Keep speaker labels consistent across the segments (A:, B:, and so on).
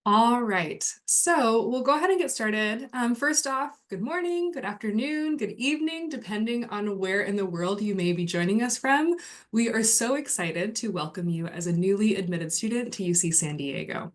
A: All right, so we'll go ahead and get started. First off, good morning, good afternoon, good evening, depending on where in the world you may be joining us from. We are so excited to welcome you as a newly admitted student to UC San Diego.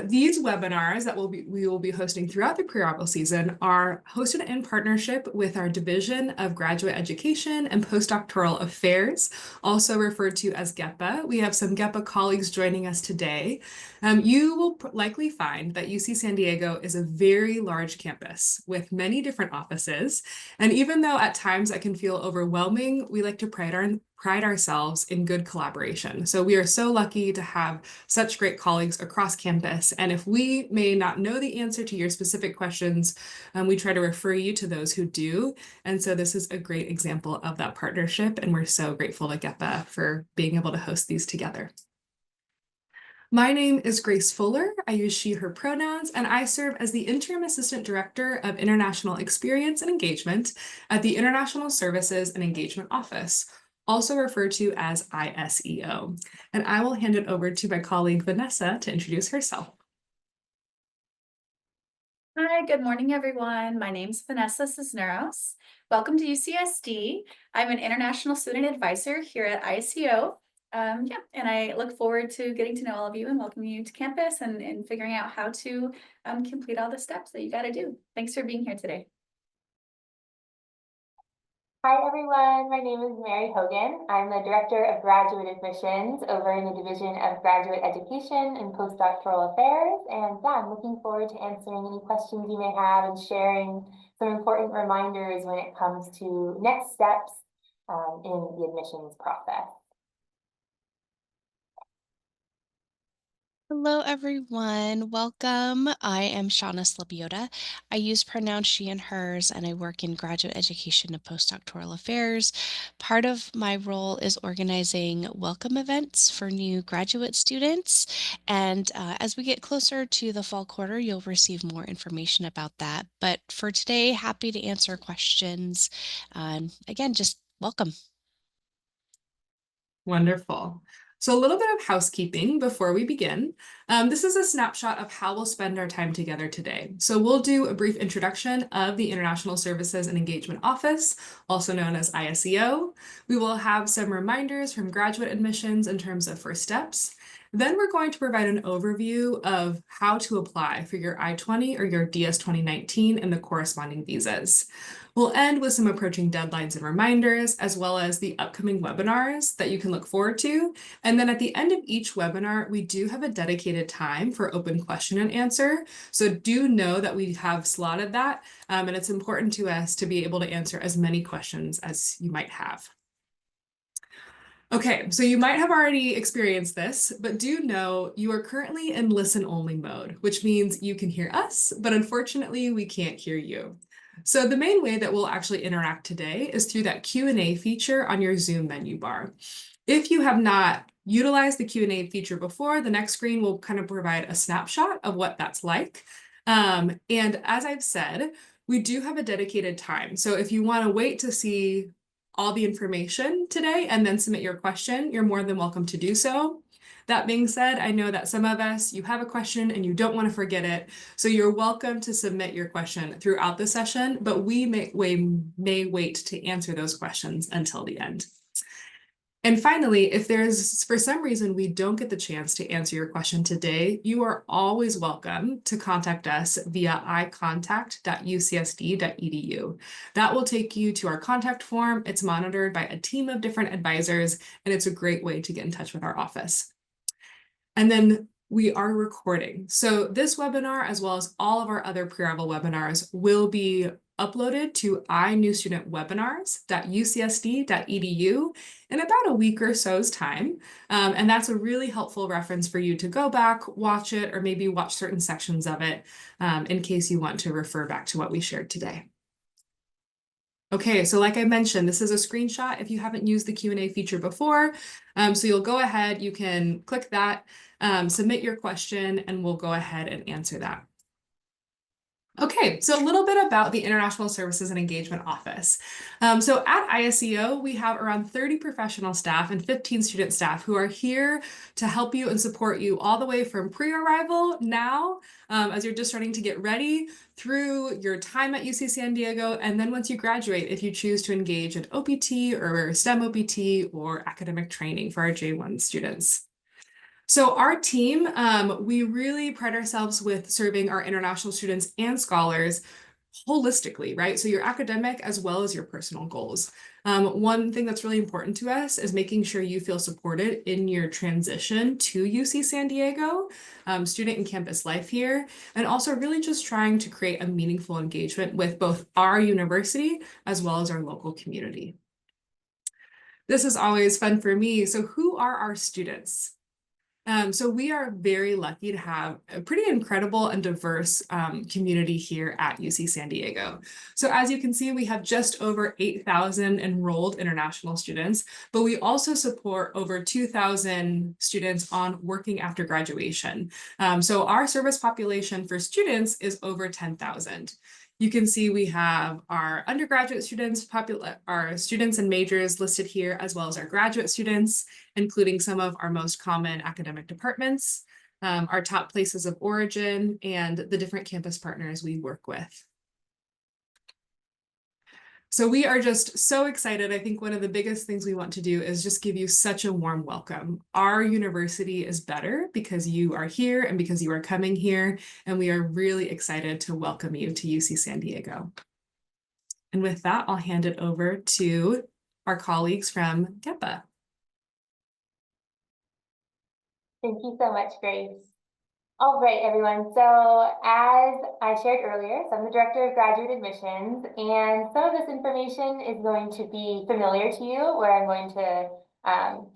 A: These webinars that we will be hosting throughout the pre-arrival season are hosted in partnership with our Division of Graduate Education and Postdoctoral Affairs, also referred to as GEPA. We have some GEPA colleagues joining us today. You will likely find that UC San Diego is a very large campus with many different offices. And even though at times that can feel overwhelming, we like to pride ourselves in good collaboration. So we are so lucky to have such great colleagues across campus. And if we may not know the answer to your specific questions, we try to refer you to those who do. And so this is a great example of that partnership. And we're so grateful to GEPA for being able to host these together. My name is Grace Fuller. I use she, her pronouns, and I serve as the Interim Assistant Director of International Experience and Engagement at the International Services and Engagement Office, also referred to as ISEO. And I will hand it over to my colleague Vanessa to introduce herself.
B: Hi, good morning, everyone. My name is Vanessa Cisneros. Welcome to UCSD. I'm an International Student Advisor here at ISEO. And I look forward to getting to know all of you and welcoming you to campus and figuring out how to complete all the steps that you got to do. Thanks for being here today.
C: Hi everyone, my name is Mary Hogan. I'm the Director of Graduate Admissions over in the Division of Graduate Education and Postdoctoral Affairs. And yeah, I'm looking forward to answering any questions you may have and sharing some important reminders when it comes to next steps in the admissions process.
D: Hello, everyone. Welcome. I am Shauna Slabiota. I use pronouns she and hers, and I work in graduate education and postdoctoral affairs. Part of my role is organizing welcome events for new graduate students. And as we get closer to the fall quarter, you'll receive more information about that. But for today, happy to answer questions. Again, just welcome.
A: Wonderful. So a little bit of housekeeping before we begin. This is a snapshot of how we'll spend our time together today. So we'll do a brief introduction of the International Services and Engagement Office, also known as ISEO. We will have some reminders from graduate admissions in terms of first steps. Then we're going to provide an overview of how to apply for your I-20 or your DS 2019 and the corresponding visas. We'll end with some approaching deadlines and reminders, as well as the upcoming webinars that you can look forward to. And then at the end of each webinar, we do have a dedicated time for open question and answer. So do know that we have slotted that, and it's important to us to be able to answer as many questions as you might have. Okay, so you might have already experienced this, but do know you are currently in listen-only mode, which means you can hear us, but unfortunately we can't hear you. So the main way that we'll actually interact today is through that Q&A feature on your Zoom menu bar. If you have not utilized the Q&A feature before, the next screen will kind of provide a snapshot of what that's like. And as I've said, we do have a dedicated time. So if you want to wait to see all the information today and then submit your question, you're more than welcome to do so. That being said, I know that some of us, you have a question and you don't want to forget it. So you're welcome to submit your question throughout the session, but we may wait to answer those questions until the end. And finally, if there's, for some reason, we don't get the chance to answer your question today, you are always welcome to contact us via icontact.ucsd.edu. That will take you to our contact form. It's monitored by a team of different advisors, and it's a great way to get in touch with our office. And then we are recording. So this webinar, as well as all of our other pre-arrival webinars, will be uploaded to inewstudentwebinars.ucsd.edu in about a week or so's time. And that's a really helpful reference for you to go back, watch it, or maybe watch certain sections of it in case you want to refer back to what we shared today. Okay, so like I mentioned, this is a screenshot if you haven't used the Q&A feature before. So you'll go ahead, you can click that, submit your question, and we'll go ahead and answer that. Okay, so a little bit about the International Services and Engagement Office. So at ISEO, we have around 30 professional staff and 15 student staff who are here to help you and support you all the way from pre-arrival now, as you're just starting to get ready, through your time at UC San Diego, and then once you graduate, if you choose to engage in OPT or STEM OPT or academic training for our J1 students. So our team, we really pride ourselves with serving our international students and scholars holistically, right? So your academic as well as your personal goals. One thing that's really important to us is making sure you feel supported in your transition to UC San Diego, student and campus life here, and also really just trying to create a meaningful engagement with both our university as well as our local community. This is always fun for me. So who are our students? So we are very lucky to have a pretty incredible and diverse community here at UC San Diego. So as you can see, we have just over 8,000 enrolled international students, but we also support over 2,000 students on working after graduation. So our service population for students is over 10,000. You can see we have our undergraduate students, our students and majors listed here, as well as our graduate students, including some of our most common academic departments, our top places of origin, and the different campus partners we work with. So we are just so excited. I think one of the biggest things we want to do is just give you such a warm welcome. Our university is better because you are here and because you are coming here, and we are really excited to welcome you to UC San Diego. And with that, I'll hand it over to our colleagues from GEPA.
C: Thank you so much, Grace. All right, everyone. So as I shared earlier, so I'm the Director of Graduate Admissions, and some of this information is going to be familiar to you, where I'm going to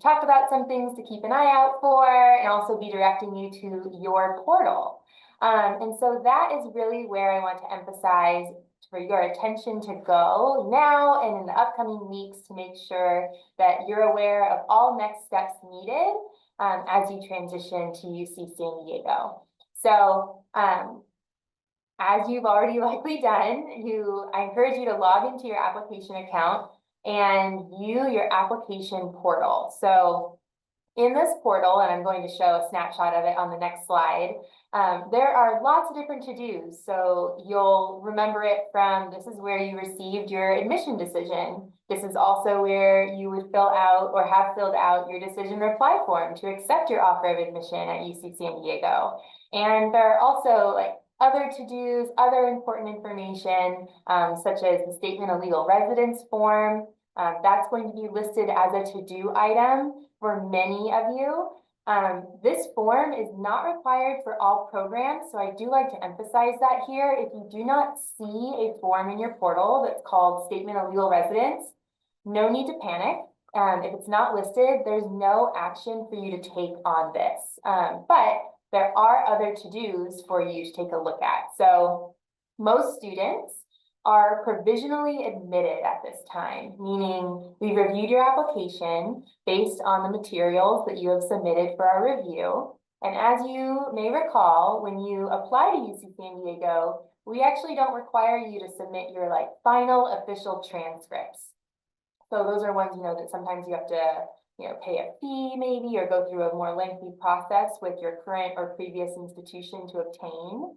C: talk about some things to keep an eye out for, and also be directing you to your portal. And so that is really where I want to emphasize for your attention to go now and in the upcoming weeks to make sure that you're aware of all next steps needed as you transition to UC San Diego. So as you've already likely done, I encourage you to log into your application account and view your application portal. So in this portal, and I'm going to show a snapshot of it on the next slide, there are lots of different to-dos. So you'll remember it from, this is where you received your admission decision. This is also where you would fill out or have filled out your decision reply form to accept your offer of admission at UC San Diego. And there are also like other to-dos, other important information, such as the statement of legal residence form. That's going to be listed as a to-do item for many of you. This form is not required for all programs, so I do like to emphasize that here. If you do not see a form in your portal that's called Statement of Legal Residence, no need to panic. If it's not listed, there's no action for you to take on this. But there are other to-dos for you to take a look at. So most students are provisionally admitted at this time, meaning we reviewed your application based on the materials that you have submitted for our review. And as you may recall, when you apply to UC San Diego, we actually don't require you to submit your final official transcripts. So those are ones, that sometimes you have to, pay a fee maybe, or go through a more lengthy process with your current or previous institution to obtain.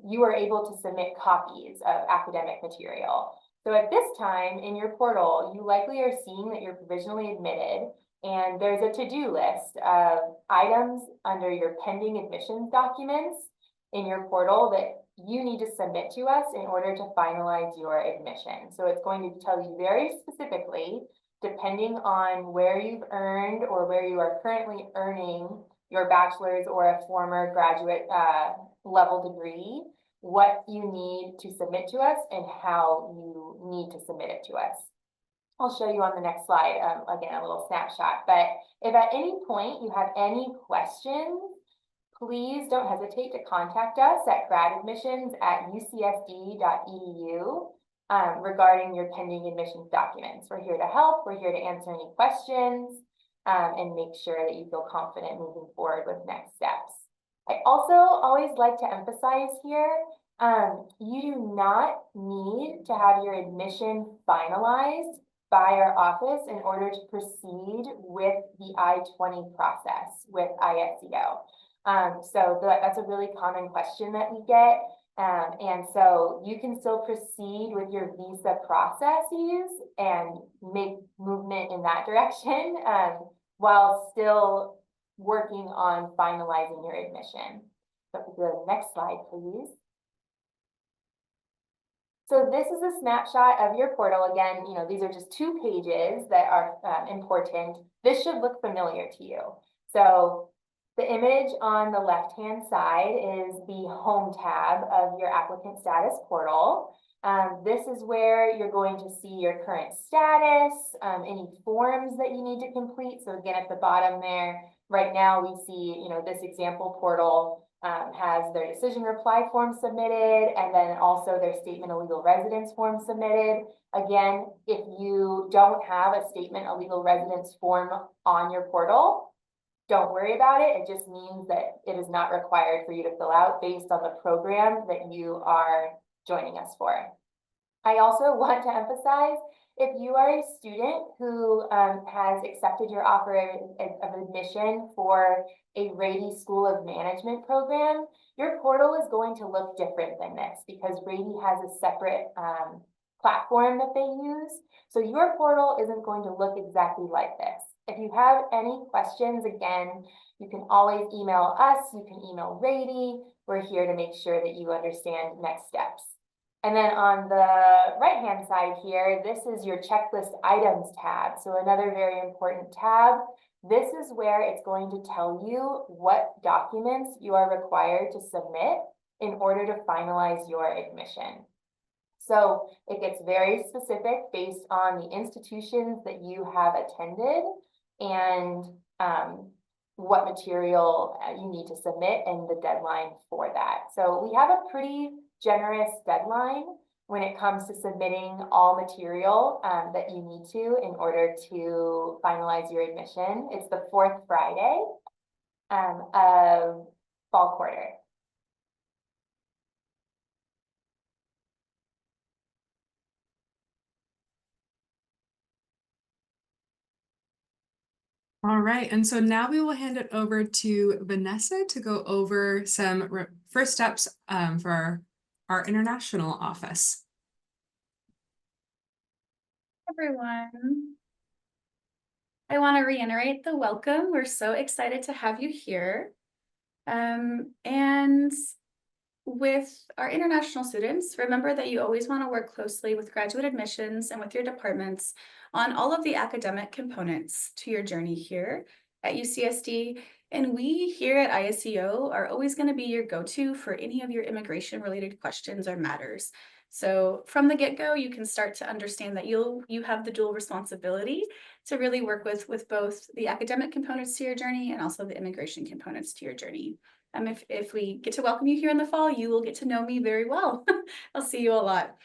C: You are able to submit copies of academic material. So at this time in your portal, you likely are seeing that you're provisionally admitted, and there's a to-do list of items under your pending admissions documents in your portal that you need to submit to us in order to finalize your admission. So it's going to tell you very specifically, depending on where you've earned or where you are currently earning your bachelor's or a former graduate level degree, what you need to submit to us and how you need to submit it to us. I'll show you on the next slide, again, a little snapshot. But if at any point you have any questions, please don't hesitate to contact us at gradadmissions@ucsd.edu regarding your pending admissions documents. We're here to help. We're here to answer any questions and make sure that you feel confident moving forward with next steps. I also always like to emphasize here You do not need to have your admission finalized by our office in order to proceed with the I-20 process with ISEO. So that's a really common question that we get. And so you can still proceed with your visa processes and make movement in that direction while still working on finalizing your admission. So the next slide, please. So this is a snapshot of your portal. Again, these are just 2 pages that are important. This should look familiar to you. So the image on the left-hand side is the home tab of your applicant status portal. This is where you're going to see your current status, any forms that you need to complete. So again, at the bottom there, right now we see, this example portal has their decision reply form submitted, and then also their statement of legal residence form submitted. Again, if you don't have a statement of legal residence form on your portal, don't worry about it. It just means that it is not required for you to fill out based on the program that you are joining us for. I also want to emphasize, if you are a student who has accepted your offer of admission for a Rady School of Management program, your portal is going to look different than this because Rady has a separate platform that they use. So your portal isn't going to look exactly like this. If you have any questions, again, you can always email us, you can email Rady. We're here to make sure that you understand next steps. And then on the right-hand side here, this is your checklist items tab. So another very important tab. This is where it's going to tell you what documents you are required to submit in order to finalize your admission. So it gets very specific based on the institutions that you have attended and what material you need to submit and the deadline for that. So we have a pretty generous deadline when it comes to submitting all material that you need to in order to finalize your admission. It's the 4th Friday of fall quarter.
A: All right, and so now we will hand it over to Vanessa to go over some first steps for our international office.
B: Everyone. I want to reiterate the welcome. We're so excited to have you here. And with our international students, remember that you always want to work closely with graduate admissions and with your departments on all of the academic components to your journey here at UCSD. And we here at ISEO are always going to be your go-to for any of your immigration-related questions or matters. So from the get-go, you can start to understand that you have the dual responsibility to really work with both the academic components to your journey and also the immigration components to your journey. If we get to welcome you here in the fall, you will get to know me very well. I'll see you a lot.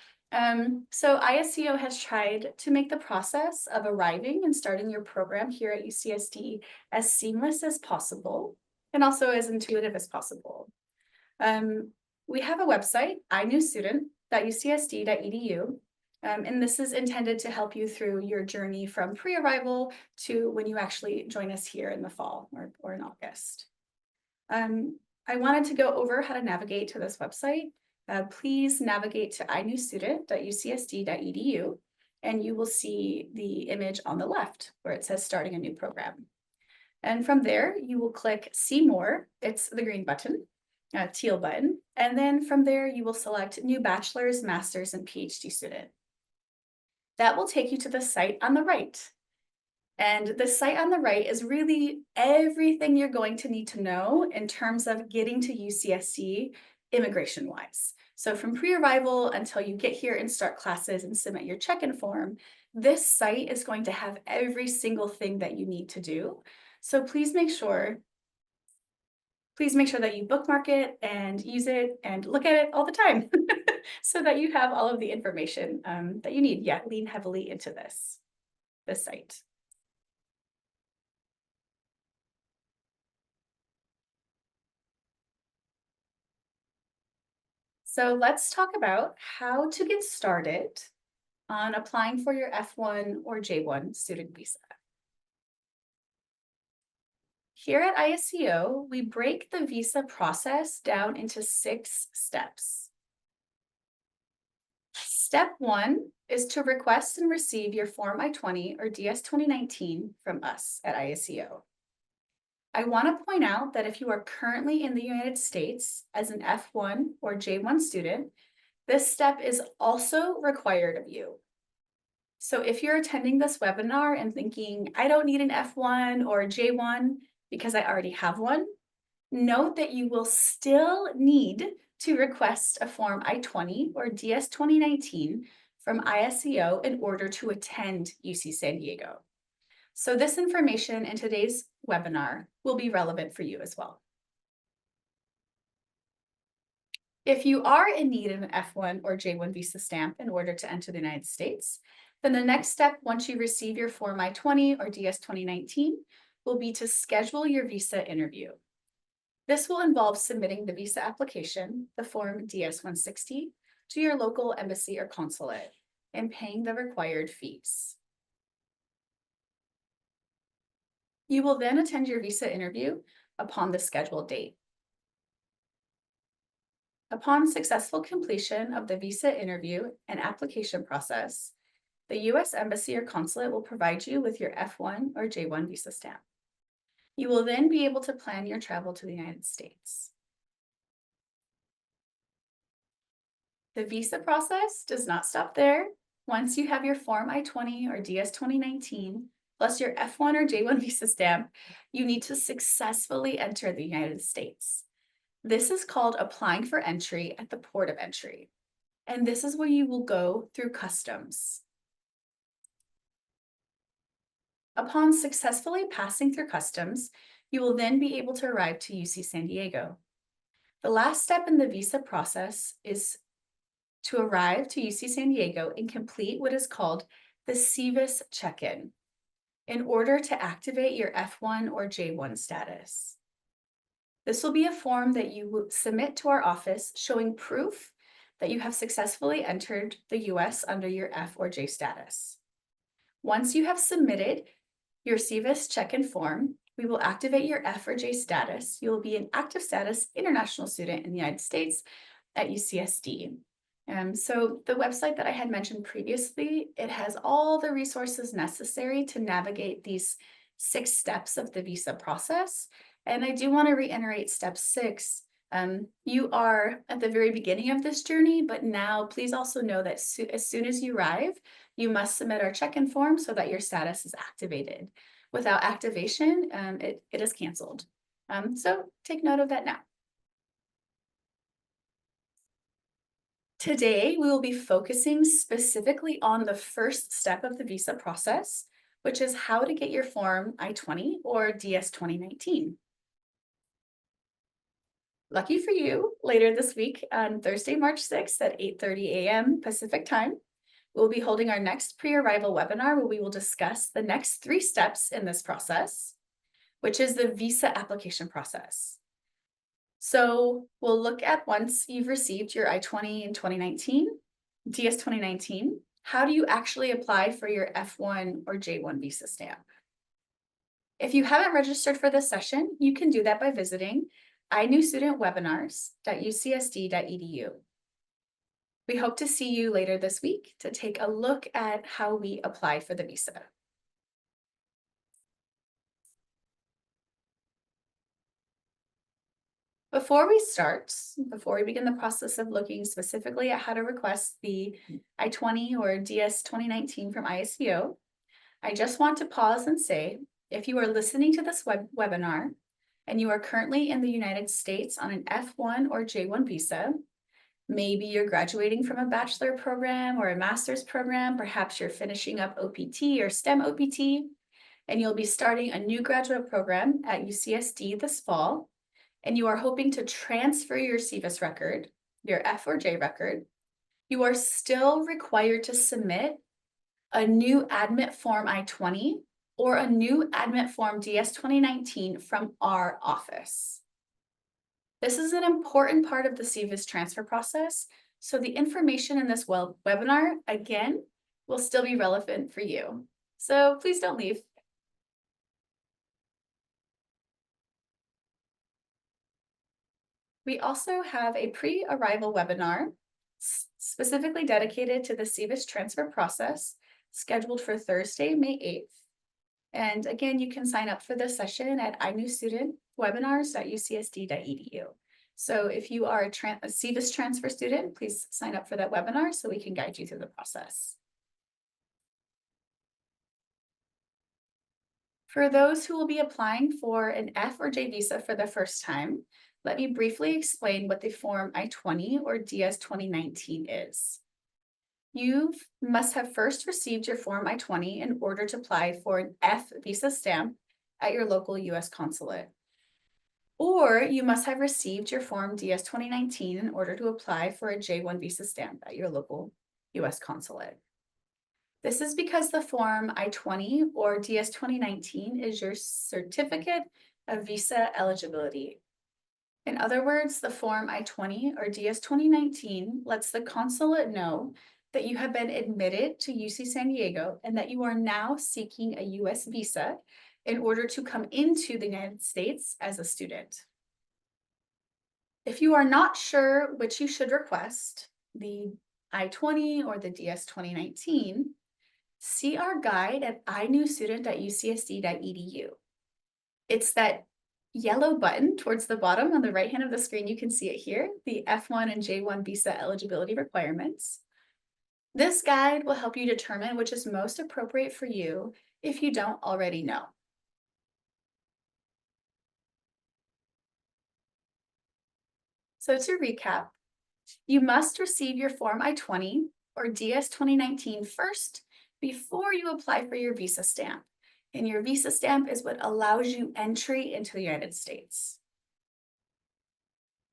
B: So ISEO has tried to make the process of arriving and starting your program here at UCSD as seamless as possible and also as intuitive as possible. We have a website, inewstudent.ucsd.edu, and this is intended to help you through your journey from pre-arrival to when you actually join us here in the fall or in August. I wanted to go over how to navigate to this website. Please navigate to inewstudent.ucsd.edu, and you will see the image on the left where it says starting a new program. And from there, you will click See More. It's the green button, teal button. And then from there, you will select New Bachelor's, Master's, and PhD student. That will take you to the site on the right. And the site on the right is really everything you're going to need to know in terms of getting to UCSD immigration-wise. So from pre-arrival until you get here and start classes and submit your check-in form, this site is going to have every single thing that you need to do. So please make sure that you bookmark it and use it and look at it all the time so that you have all of the information that you need. Yeah, lean heavily into this site. So let's talk about how to get started on applying for your F1 or J1 student visa. Here at ISCO, we break the visa process down into 6 steps. Step 1 is to request and receive your Form I-20 or DS-2019 from us at ISCO. I want to point out that if you are currently in the United States as an F1 or J1 student, this step is also required of you. So if you're attending this webinar and thinking, I don't need an F1 or a J1 because I already have one, note that you will still need to request a Form I-20 or DS-2019 from ISCO in order to attend UC San Diego. So this information in today's webinar will be relevant for you as well. If you are in need of an F1 or J1 visa stamp in order to enter the United States, then the next step once you receive your Form I-20 or DS-2019 will be to schedule your visa interview. This will involve submitting the visa application, the Form DS-160, to your local embassy or consulate and paying the required fees. You will then attend your visa interview upon the scheduled date. Upon successful completion of the visa interview and application process, the U.S. Embassy or Consulate will provide you with your F1 or J1 visa stamp. You will then be able to plan your travel to the United States. The visa process does not stop there. Once you have your Form I-20 or DS-2019, plus your F1 or J1 visa stamp, you need to successfully enter the United States. This is called applying for entry at the port of entry. And this is where you will go through customs. Upon successfully passing through customs, you will then be able to arrive to UC San Diego. The last step in the visa process is to arrive to UC San Diego and complete what is called the SEVIS check-in in order to activate your F1 or J1 status. This will be a form that you will submit to our office showing proof that you have successfully entered the US under your F or J status. Once you have submitted your SEVIS check-in form, we will activate your F or J status. You will be an active status international student in the United States at UCSD. So the website that I had mentioned previously, it has all the resources necessary to navigate these 6 steps of the visa process. And I do want to reiterate step 6. You are at the very beginning of this journey, but now please also know that as soon as you arrive, you must submit our check-in form so that your status is activated. Without activation, it is canceled. So take note of that now. Today, we will be focusing specifically on the first step of the visa process, which is how to get your Form I-20 or DS-2019. Lucky for you, later this week on Thursday, March 6th at 8:30 a.m. Pacific time, we'll be holding our next pre-arrival webinar where we will discuss the next 3 steps in this process, which is the visa application process. So we'll look at once you've received your I-20 in 2019, DS-2019, how do you actually apply for your F1 or J1 visa stamp? If you haven't registered for this session, you can do that by visiting inewstudentwebinars.ucsd.edu. We hope to see you later this week to take a look at how we apply for the visa. Before we begin the process of looking specifically at how to request the I-20 or DS-2019 from ISCO, I just want to pause and say, if you are listening to this webinar and you are currently in the United States on an F1 or J1 visa, maybe you're graduating from a bachelor program or a master's program, perhaps you're finishing up OPT or STEM OPT, and you'll be starting a new graduate program at UCSD this fall, and you are hoping to transfer your SEVIS record, your F or J record, you are still required to submit a new admit form I-20 or a new admit form DS-2019 from our office. This is an important part of the CVIS transfer process, so the information in this webinar, again, will still be relevant for you. So please don't leave. We also have a pre-arrival webinar specifically dedicated to the CVIS transfer process, scheduled for Thursday, May 8th. And again, you can sign up for this session at inewstudentwebinars.ucsd.edu. So if you are a CVIS transfer student, please sign up for that webinar so we can guide you through the process. For those who will be applying for an F or J visa for the first time, let me briefly explain what the Form I-20 or DS-2019 is. You must have first received your Form I-20 in order to apply for an F visa stamp at your local U.S. consulate. Or you must have received your Form DS-2019 in order to apply for a J-1 visa stamp at your local U.S. consulate. This is because the Form I-20 or DS-2019 is your certificate of visa eligibility. In other words, the Form I-20 or DS-2019 lets the consulate know that you have been admitted to UC San Diego and that you are now seeking a US visa in order to come into the United States as a student. If you are not sure which you should request, the I-20 or the DS-2019, see our guide at inewstudent.ucsd.edu. It's that yellow button towards the bottom on the right hand of the screen. You can see it here, the F1 and J1 visa eligibility requirements. This guide will help you determine which is most appropriate for you if you don't already know. So to recap, you must receive your Form I-20 or DS-2019 first before you apply for your visa stamp. And your visa stamp is what allows you entry into the United States.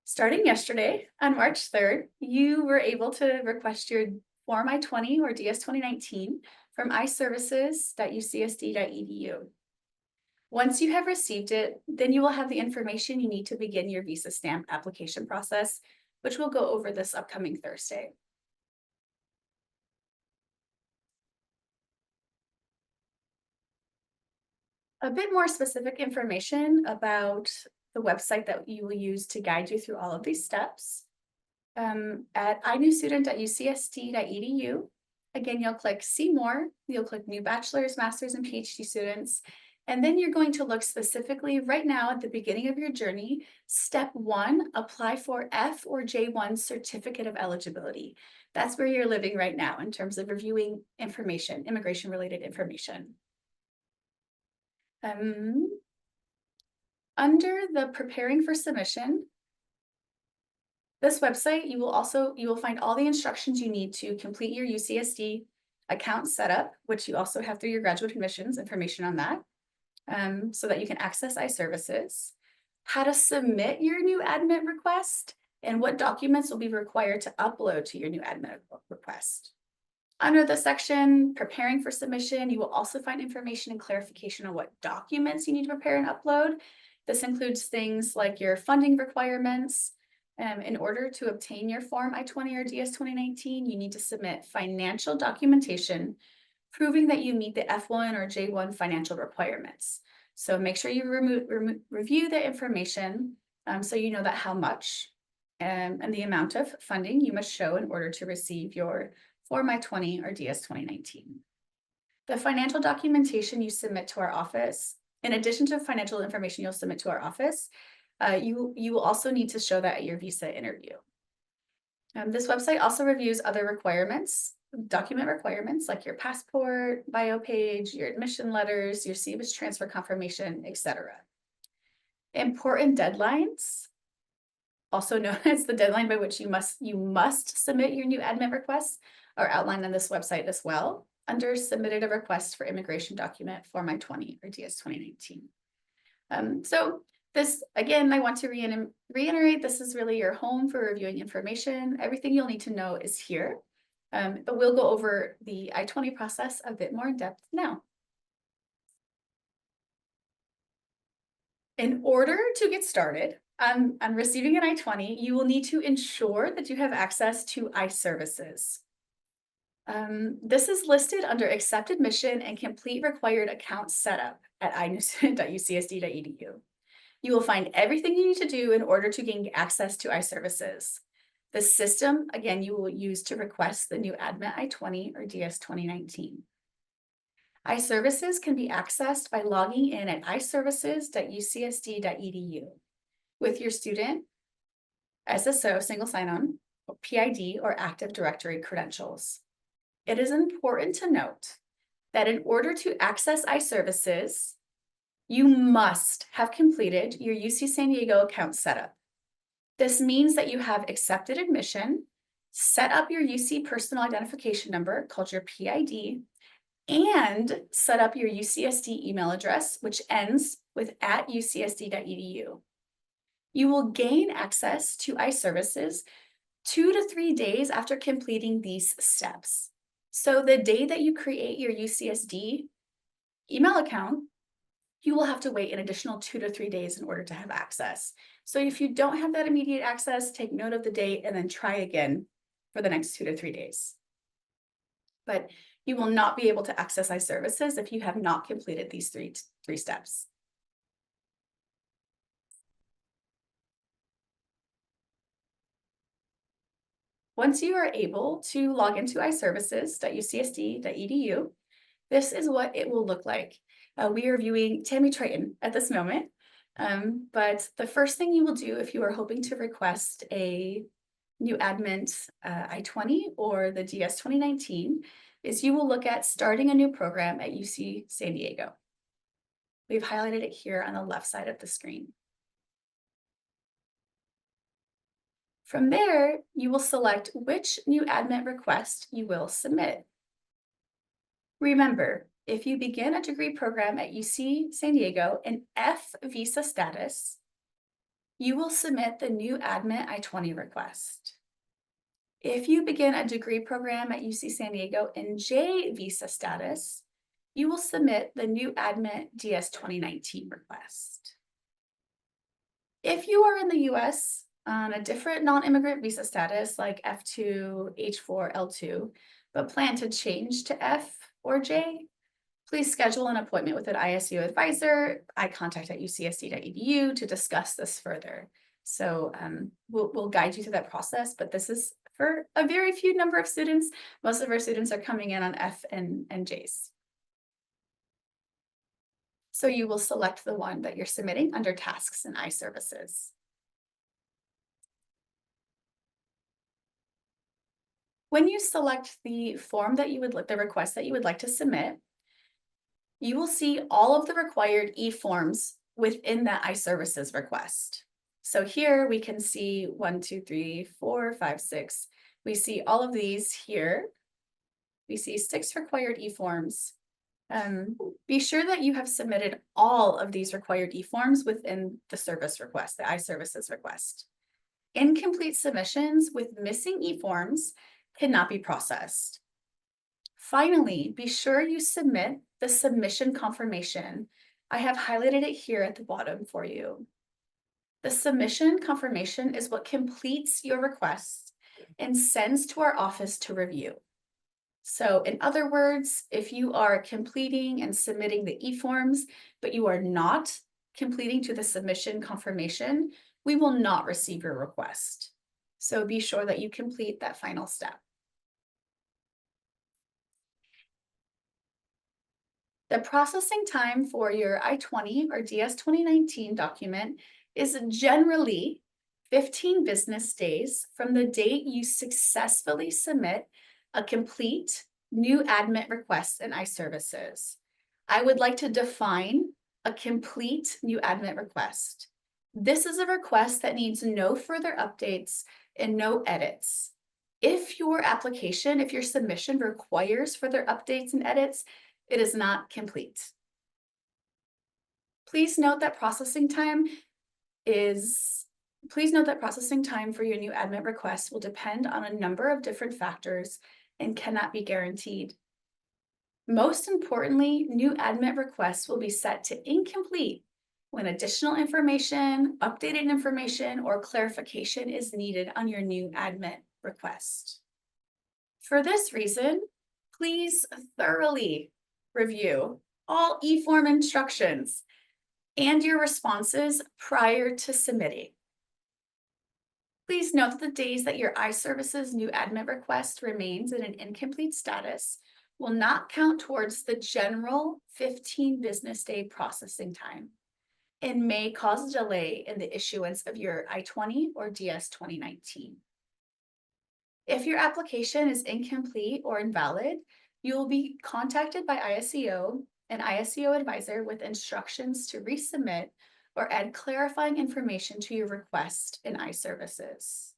B: Starting yesterday, on March 3rd, you were able to request your Form I-20 or DS-2019 from iservices.ucsd.edu. Once you have received it, then you will have the information you need to begin your visa stamp application process, which we'll go over this upcoming Thursday. A bit more specific information about the website that you will use to guide you through all of these steps. At inewstudent.ucsd.edu, again, you'll click See More, you'll click New Bachelor's, Master's, and PhD students, and then you're going to look specifically right now at the beginning of your journey, Step 1, apply for F or J1 certificate of eligibility. That's where you're living right now in terms of reviewing information, immigration-related information. Under the Preparing for Submission, this website, you will find all the instructions you need to complete your UCSD account setup, which you also have through your graduate admissions, information on that, so that you can access iServices, how to submit your new admit request, and what documents will be required to upload to your new admit request. Under the section Preparing for Submission, you will also find information and clarification on what documents you need to prepare and upload. This includes things like your funding requirements. In order to obtain your Form I-20 or DS-2019, you need to submit financial documentation proving that you meet the F1 or J1 financial requirements. So make sure you review the information so you know that how much and the amount of funding you must show in order to receive your Form I-20 or DS-2019. The financial documentation you submit to our office, in addition to financial information you'll submit to our office, you will also need to show that at your visa interview. This website also reviews other requirements, document requirements like your passport, bio page, your admission letters, your CVIS transfer confirmation, etc. Important deadlines, also known as the deadline by which you must submit your new admit requests, are outlined on this website as well under Submitted a Request for Immigration Document Form I-20 or DS-2019. So this, again, I want to reiterate, this is really your home for reviewing information. Everything you'll need to know is here, but we'll go over the I-20 process a bit more in depth now. In order to get started, On receiving an I-20, you will need to ensure that you have access to iServices. This is listed under Accept Admission and Complete Required Account Setup at inewstudent.ucsd.edu. You will find everything you need to do in order to gain access to iServices. The system, again, you will use to request the new Admit I-20 or DS 2019. iServices can be accessed by logging in at iServices.ucsd.edu with your student SSO single sign-on, PID, or Active Directory credentials. It is important to note that in order to access iServices, you must have completed your UC San Diego account setup. This means that you have accepted admission, set up your UC personal identification number called your PID, and set up your UCSD email address, which ends with @ucsd.edu. You will gain access to iServices 2 to 3 days after completing these steps. So the day that you create your UCSD email account, you will have to wait an additional 2 to 3 days in order to have access. So if you don't have that immediate access, take note of the date and then try again for the next 2 to 3 days. But you will not be able to access iServices if you have not completed these three steps. Once you are able to log into iServices.ucsd.edu, this is what it will look like. We are viewing Tammy Triton at this moment, but the first thing you will do if you are hoping to request a new admit I-20 or the DS 2019 is you will look at starting a new program at UC San Diego. We've highlighted it here on the left side of the screen. From there, you will select which new admit request you will submit. Remember, if you begin a degree program at UC San Diego in F visa status, you will submit the new admit I-20 request. If you begin a degree program at UC San Diego in J visa status, you will submit the new admit DS 2019 request. If you are in the US on a different non-immigrant visa status like F2, H4, L2, but plan to change to F or J, please schedule an appointment with an ISU advisor, icontact@ucsd.edu to discuss this further. So we'll guide you through that process, but this is for a very few number of students. Most of our students are coming in on F and Js. So you will select the one that you're submitting under tasks and iServices. When you select the form that you would like, the request that you would like to submit, you will see all of the required e-forms within that iServices request. So here we can see 1, 2, 3, 4, 5, 6. We see all of these here. We see 6 required e-forms. Be sure that you have submitted all of these required e-forms within the service request, the iServices request. Incomplete submissions with missing e-forms cannot be processed. Finally, be sure you submit the submission confirmation. I have highlighted it here at the bottom for you. The submission confirmation is what completes your request and sends to our office to review. So in other words, if you are completing and submitting the e-forms, but you are not completing to the submission confirmation, we will not receive your request. So be sure that you complete that final step. The processing time for your I-20 or DS 2019 document is generally 15 business days from the date you successfully submit a complete new admit request in iServices. I would like to define a complete new admit request. This is a request that needs no further updates and no edits. If your application, if your submission requires further updates and edits, it is not complete. Please note that processing time for your new admit request will depend on a number of different factors and cannot be guaranteed. Most importantly, new admit requests will be set to incomplete when additional information, updated information, or clarification is needed on your new admit request. For this reason, please thoroughly review all e-form instructions and your responses prior to submitting. Please note that the days that your iServices new admit request remains in an incomplete status will not count towards the general 15 business day processing time and may cause a delay in the issuance of your I-20 or DS 2019. If your application is incomplete or invalid, you will be contacted by ISEO, an ISEO advisor with instructions to resubmit or add clarifying information to your request in iServices.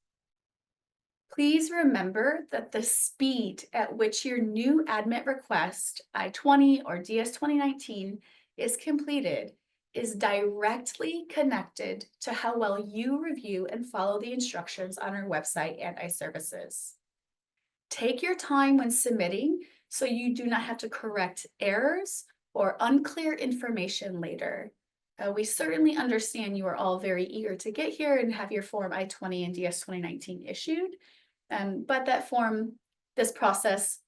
B: Please remember that the speed at which your new admit request, I-20 or DS 2019, is completed is directly connected to how well you review and follow the instructions on our website and iServices. Take your time when submitting so you do not have to correct errors or unclear information later. We certainly understand you are all very eager to get here and have your Form I-20 and DS 2019 issued, but this process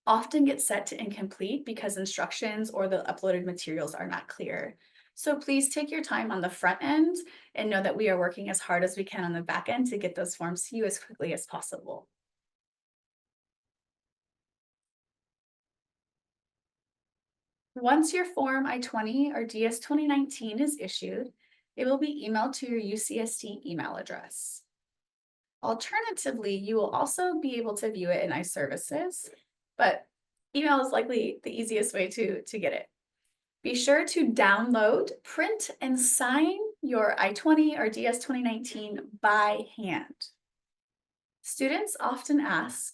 B: often gets set to incomplete because instructions or the uploaded materials are not clear. So please take your time on the front end and know that we are working as hard as we can on the back end to get those forms to you as quickly as possible. Once your Form I-20 or DS 2019 is issued, it will be emailed to your UCSD email address. Alternatively, you will also be able to view it in iServices, but email is likely the easiest way to get it. Be sure to download, print, and sign your I-20 or DS 2019 by hand. Students often ask,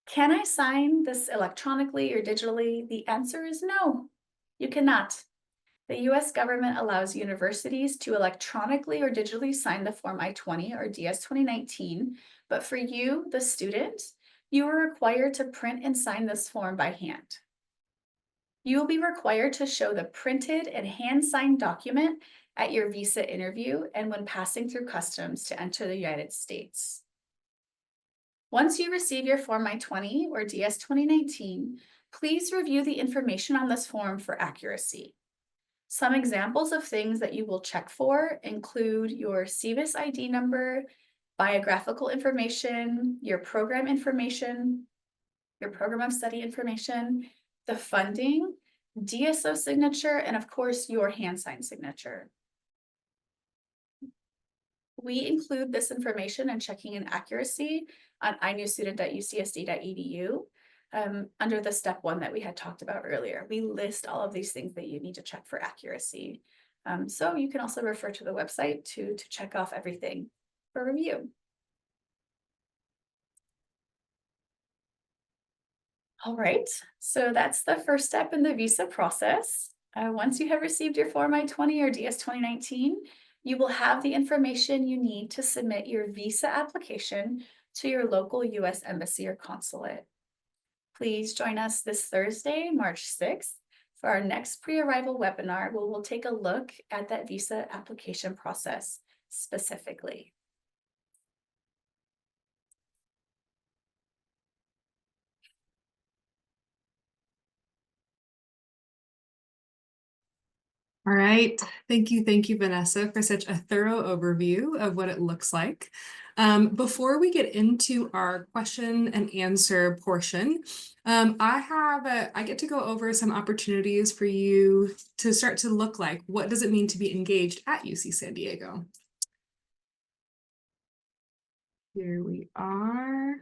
B: can I sign this electronically or digitally? The answer is no, you cannot. The US government allows universities to electronically or digitally sign the Form I-20 or DS 2019, but for you, the student, you are required to print and sign this form by hand. You will be required to show the printed and hand-signed document at your visa interview and when passing through customs to enter the United States. Once you receive your Form I-20 or DS 2019, please review the information on this form for accuracy. Some examples of things that you will check for include your CVIS ID number, biographical information, your program information, your program of study information, the funding, DSO signature, and of course, your hand-signed signature. We include this information in checking in accuracy on inewstudent.ucsd.edu under the step 1 that we had talked about earlier. We list all of these things that you need to check for accuracy. So you can also refer to the website to check off everything for review. All right, so that's the first step in the visa process. Once you have received your Form I-20 or DS 2019, you will have the information you need to submit your visa application to your local US Embassy or consulate. Please join us this Thursday, March 6th, for our next pre-arrival webinar where we'll take a look at that visa application process specifically.
A: All right. Thank you, Vanessa, for such a thorough overview of what it looks like. Before we get into our question and answer portion, I get to go over some opportunities for you to start to look like, what does it mean to be engaged at UC San Diego? Here we are.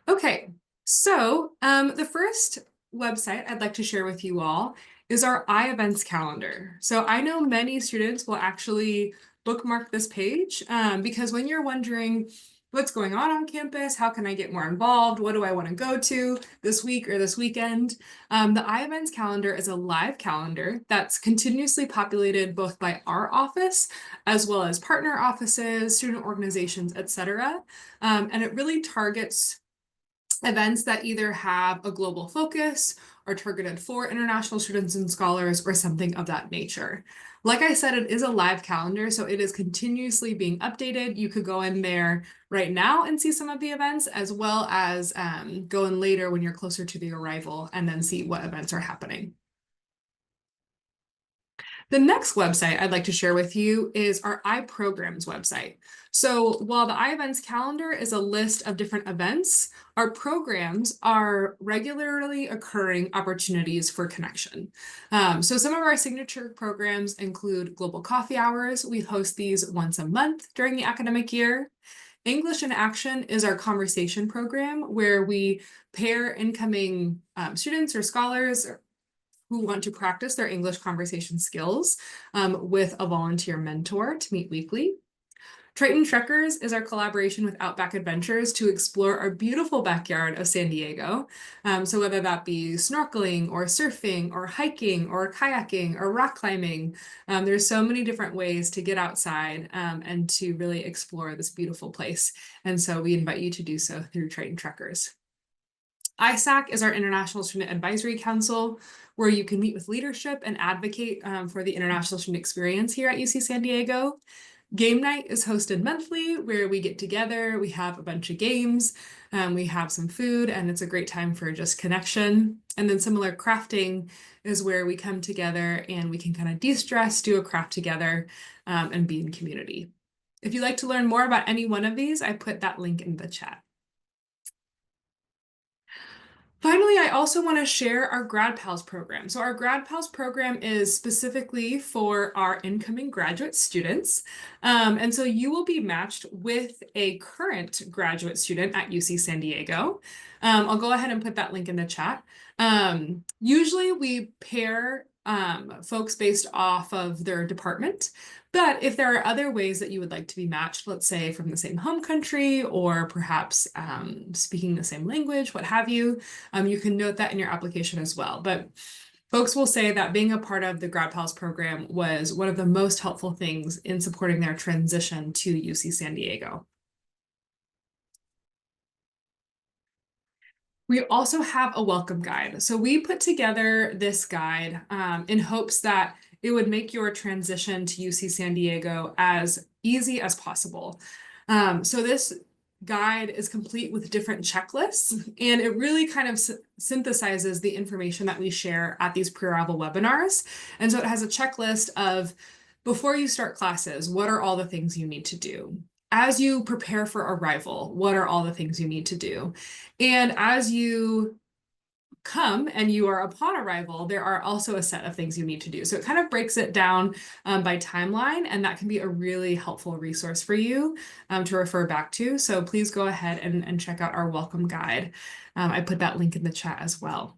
A: Okay, so the first website I'd like to share with you all is our iEvents calendar. So I know many students will actually bookmark this page because when you're wondering what's going on campus, how can I get more involved, what do I want to go to this week or this weekend, the iEvents calendar is a live calendar that's continuously populated both by our office as well as partner offices, student organizations, etc. And it really targets events that either have a global focus are targeted for international students and scholars, or something of that nature. Like I said, it is a live calendar, so it is continuously being updated. You could go in there right now and see some of the events, as well as go in later when you're closer to the arrival and then see what events are happening. The next website I'd like to share with you is our iPrograms website. So while the iEvents calendar is a list of different events, our programs are regularly occurring opportunities for connection. So some of our signature programs include Global Coffee Hours. We host these once a month during the academic year. English in Action is our conversation program where we pair incoming students or scholars who want to practice their English conversation skills with a volunteer mentor to meet weekly. Triton Trekkers is our collaboration with Outback Adventures to explore our beautiful backyard of San Diego. So whether that be snorkeling or surfing or hiking or kayaking or rock climbing, there's so many different ways to get outside and to really explore this beautiful place. And so we invite you to do so through Triton Trekkers. ISAC is our International Student Advisory Council, where you can meet with leadership and advocate for the international student experience here at UC San Diego. Game night is hosted monthly, where we get together, we have a bunch of games, we have some food, and it's a great time for just connection. And then similar crafting is where we come together and we can kind of de-stress, do a craft together, and be in community. If you'd like to learn more about any one of these, I put that link in the chat. Finally, I also want to share our Grad Pals program. So our Grad Pals program is specifically for our incoming graduate students. And so you will be matched with a current graduate student at UC San Diego. I'll go ahead and put that link in the chat. Usually we pair folks based off of their department. But if there are other ways that you would like to be matched, let's say from the same home country or perhaps speaking the same language, what have you, you can note that in your application as well. But folks will say that being a part of the Grad Pals program was one of the most helpful things in supporting their transition to UC San Diego. We also have a welcome guide. So we put together this guide in hopes that it would make your transition to UC San Diego as easy as possible. So this guide is complete with different checklists, and it really kind of synthesizes the information that we share at these pre-arrival webinars. And so it has a checklist of, before you start classes, what are all the things you need to do? As you prepare for arrival, what are all the things you need to do? And as you come and you are upon arrival, there are also a set of things you need to do. So it kind of breaks it down by timeline, and that can be a really helpful resource for you to refer back to. So please go ahead and check out our welcome guide. I put that link in the chat as well.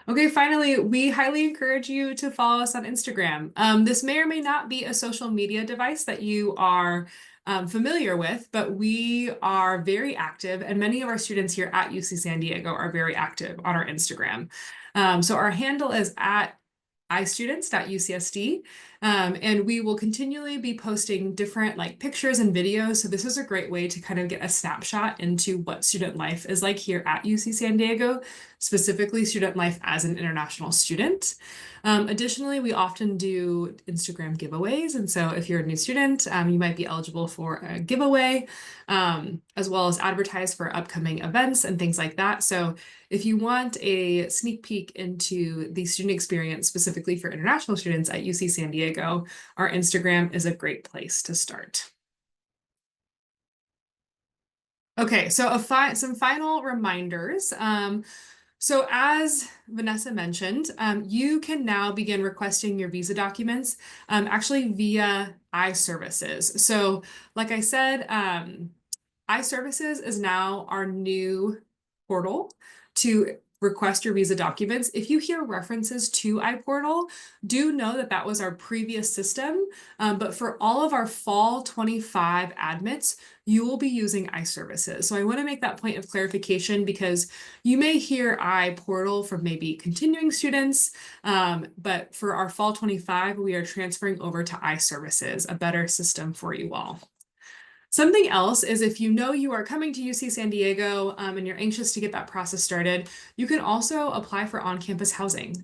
A: Okay, finally, we highly encourage you to follow us on Instagram. This may or may not be a social media device that you are familiar with, but we are very active, and many of our students here at UC San Diego are very active on our Instagram. So our handle is at istudents.ucsd, and we will continually be posting different pictures and videos. So this is a great way to kind of get a snapshot into what student life is like here at UC San Diego, specifically student life as an international student. Additionally, we often do Instagram giveaways. And so if you're a new student, you might be eligible for a giveaway, as well as advertise for upcoming events and things like that. So if you want a sneak peek into the student experience specifically for international students at UC San Diego, our Instagram is a great place to start. Okay, so some final reminders. So as Vanessa mentioned, you can now begin requesting your visa documents actually via iServices. So like I said, iServices is now our new portal to request your visa documents. If you hear references to iPortal, do know that that was our previous system, but for all of our fall 25 admits, you will be using iServices. So I want to make that point of clarification because you may hear iPortal from maybe continuing students, but for our fall 25, we are transferring over to iServices, a better system for you all. Something else is if you know you are coming to UC San Diego and you're anxious to get that process started, you can also apply for on-campus housing.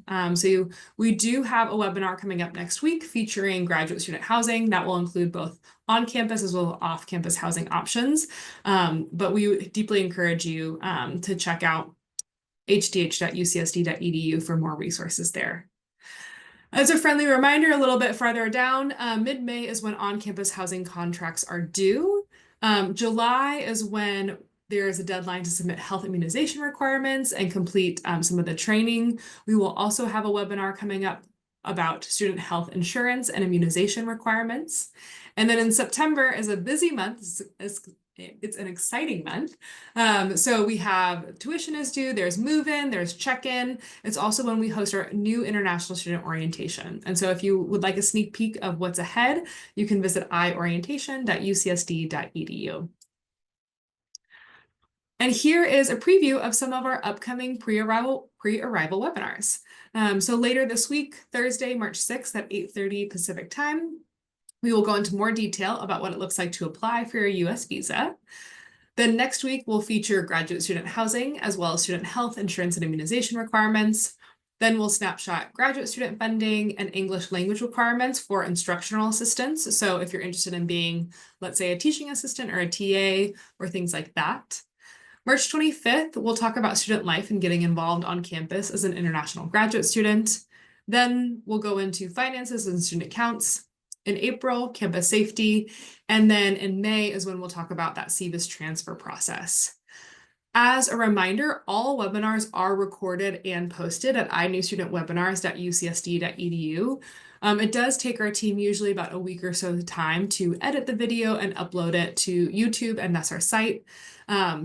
A: We do have a webinar coming up next week featuring graduate student housing that will include both on-campus as well as off-campus housing options. But we deeply encourage you to check out hdh.ucsd.edu for more resources there. As a friendly reminder, a little bit farther down, mid-May is when on-campus housing contracts are due. July is when there is a deadline to submit health immunization requirements and complete some of the training. We will also have a webinar coming up about student health insurance and immunization requirements. And then in September is a busy month. It's an exciting month. So we have tuition is due, there's move-in, there's check-in. It's also when we host our new international student orientation. And so if you would like a sneak peek of what's ahead, you can visit iorientation.ucsd.edu. And here is a preview of some of our upcoming pre-arrival webinars. So later this week, Thursday, March 6th at 8:30 Pacific time, we will go into more detail about what it looks like to apply for your US visa. Then next week, we'll feature graduate student housing as well as student health insurance and immunization requirements. Then we'll snapshot graduate student funding and English language requirements for instructional assistants. So if you're interested in being, let's say, a teaching assistant or a TA or things like that. March 25th, we'll talk about student life and getting involved on campus as an international graduate student. Then we'll go into finances and student accounts. In April, campus safety, and then in May is when we'll talk about that CVIS transfer process. As a reminder, all webinars are recorded and posted at inewstudentwebinars.ucsd.edu. It does take our team usually about a week or so time to edit the video and upload it to YouTube, and that's our site.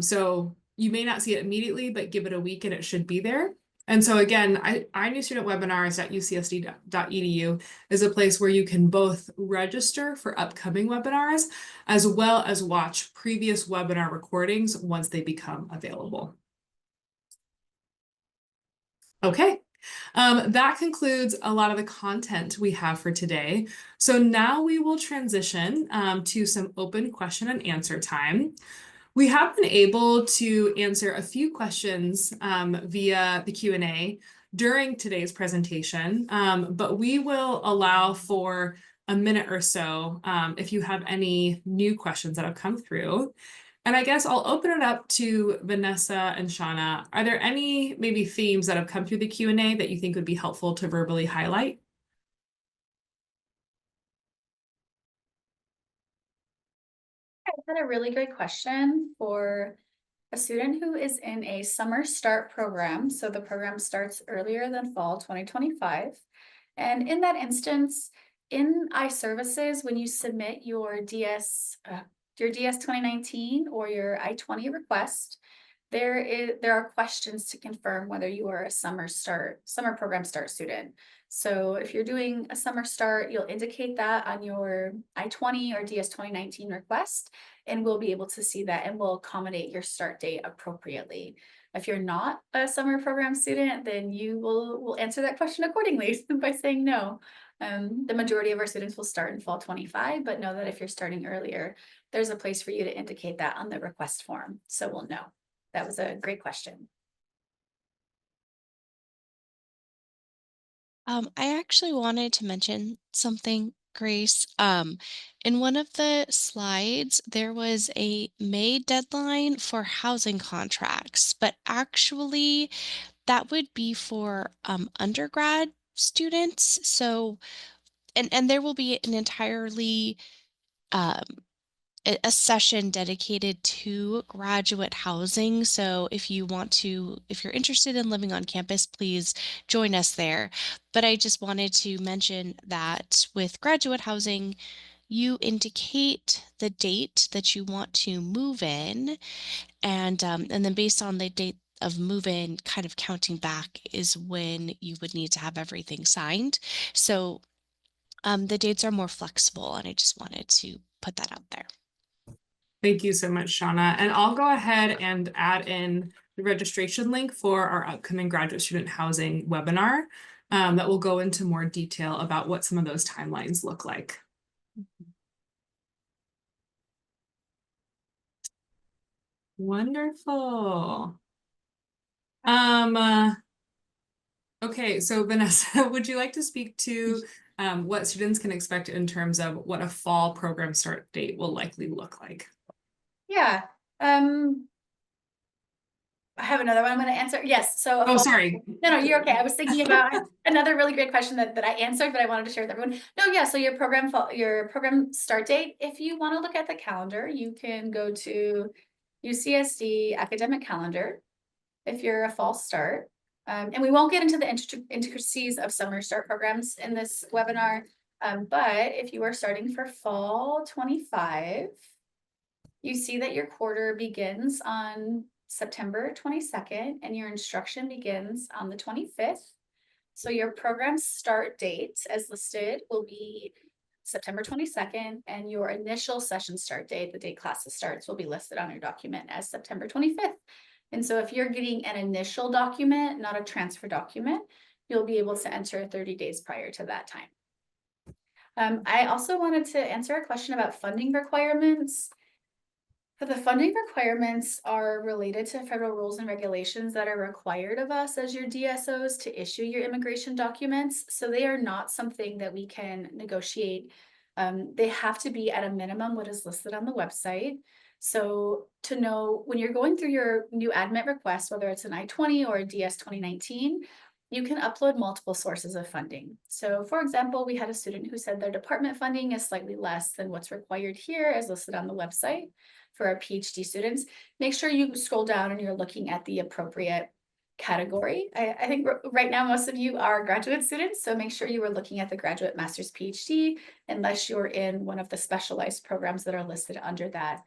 A: So you may not see it immediately, but give it a week and it should be there. And so again, inewstudentwebinars.ucsd.edu is a place where you can both register for upcoming webinars as well as watch previous webinar recordings once they become available. Okay, that concludes a lot of the content we have for today. So now we will transition to some open question and answer time. We have been able to answer a few questions via the Q&A during today's presentation, but we will allow for a minute or so if you have any new questions that have come through. And I guess I'll open it up to Vanessa and Shauna. Are there any maybe themes that have come through the Q&A that you think would be helpful to verbally highlight?
B: I've had a really great question for a student who is in a summer start program. So the program starts earlier than fall 2025. And in that instance, in iServices, when you submit your DS 2019 or your I-20 request, there are questions to confirm whether you are a summer program start student. So if you're doing a summer start, you'll indicate that on your I-20 or DS 2019 request, and we'll be able to see that and we'll accommodate your start date appropriately. If you're not a summer program student, then we'll answer that question accordingly by saying no. The majority of our students will start in fall 25, but know that if you're starting earlier, there's a place for you to indicate that on the request form, so we'll know. That was a great question.
D: I actually wanted to mention something, Grace. In one of the slides, there was a May deadline for housing contracts, but actually that would be for undergrad students. So, and there will be an entirely um, a session dedicated to graduate housing. So if you're interested in living on campus, please join us there. But I just wanted to mention that with graduate housing, you indicate the date that you want to move in, and then based on the date of move-in, kind of counting back is when you would need to have everything signed. So the dates are more flexible, and I just wanted to put that out there.
A: Thank you so much, Shauna. And I'll go ahead and add in the registration link for our upcoming graduate student housing webinar that will go into more detail about what some of those timelines look like. Wonderful. Okay, so Vanessa, would you like to speak to what students can expect in terms of what a fall program start date will likely look like?
B: Yeah. I have another one I'm going to answer. Yes. So
A: Oh, sorry.
B: No, you're okay. I was thinking about another really great question that I answered, but I wanted to share with everyone. No, yeah. So your program start date, if you want to look at the calendar, you can go to UCSD academic calendar if you're a fall start. And we won't get into the intricacies of summer start programs in this webinar. But if you are starting for fall 25, you see that your quarter begins on September 22nd and your instruction begins on the 25th. So your program start date as listed will be September 22nd, and your initial session start date, the date classes starts, will be listed on your document as September 25th. And so if you're getting an initial document, not a transfer document, you'll be able to enter 30 days prior to that time. I also wanted to answer a question about funding requirements. But the funding requirements are related to federal rules and regulations that are required of us as your DSOs to issue your immigration documents. So they are not something that we can negotiate. They have to be at a minimum what is listed on the website. So to know when you're going through your new admit request, whether it's an I-20 or a DS 2019, you can upload multiple sources of funding. So for example, we had a student who said their department funding is slightly less than what's required here as listed on the website. For our PhD students, make sure you scroll down and you're looking at the appropriate category. I think right now most of you are graduate students, so make sure you are looking at the graduate, master's, PhD, unless you're in one of the specialized programs that are listed under that.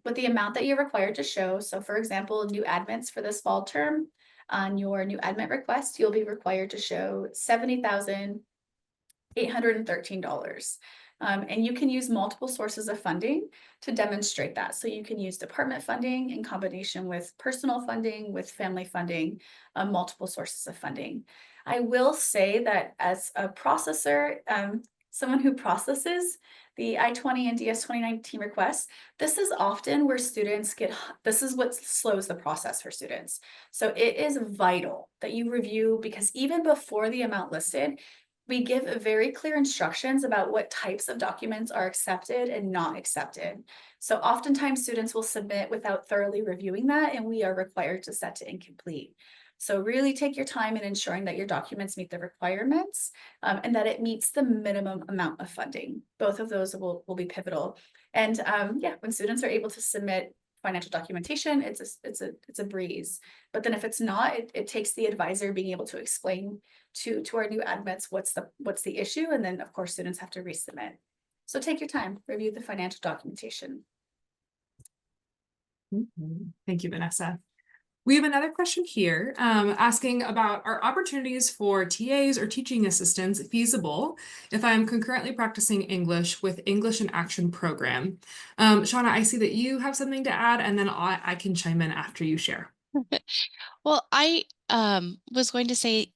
B: With the amount that you're required to show, so for example, new admits for this fall term, on your new admit request, you'll be required to show $70,813. And you can use multiple sources of funding to demonstrate that. So you can use department funding in combination with personal funding, with family funding, multiple sources of funding. I will say that as a processor, someone who processes the I-20 and DS 2019 requests, this is often where students this is what slows the process for students. So it is vital that you review, because even before the amount listed, we give very clear instructions about what types of documents are accepted and not accepted. So oftentimes students will submit without thoroughly reviewing that, and we are required to set to incomplete. So really take your time in ensuring that your documents meet the requirements and that it meets the minimum amount of funding. Both of those will be pivotal. And yeah, when students are able to submit financial documentation, it's a breeze. But then if it's not, it takes the advisor being able to explain to our new admits what's the issue, and then of course students have to resubmit. So take your time, review the financial documentation.
A: Thank you, Vanessa. We have another question here asking about, are opportunities for TAs or teaching assistants feasible if I'm concurrently practicing English with English in Action program? Shauna, I see that you have something to add, and then I can chime in after you share.
D: Well, I was going to say